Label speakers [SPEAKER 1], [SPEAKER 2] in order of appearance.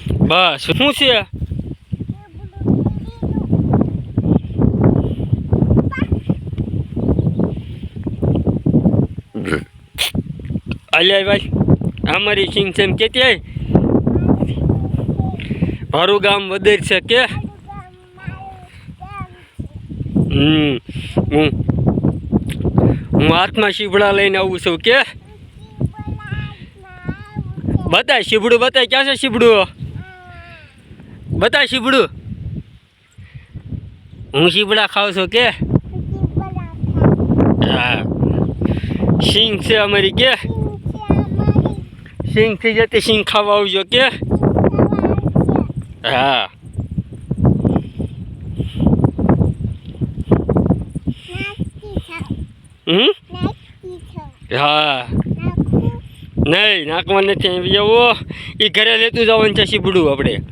[SPEAKER 1] બસ શું છે? અલ્યા ભાઈ અમારી સિંગ છે એમ કેતી આય મારું ગામ વધેર છે કે હું હાથમાં શીબડા લઈને આવું છું કે બતાય શીબડું બતાય ક્યાં છે શીબડું બતાય શીબડું હું શીબડા ખાઉં છું કે હા સિંગ છે અમારી કે સિંગ થઈ જતી સિંગ ખાવા આવજો કે હા હા નહીં નાકમાં નથી આવી જવો એ ઘરે લેતું જવાનું છે શીબડું આપણે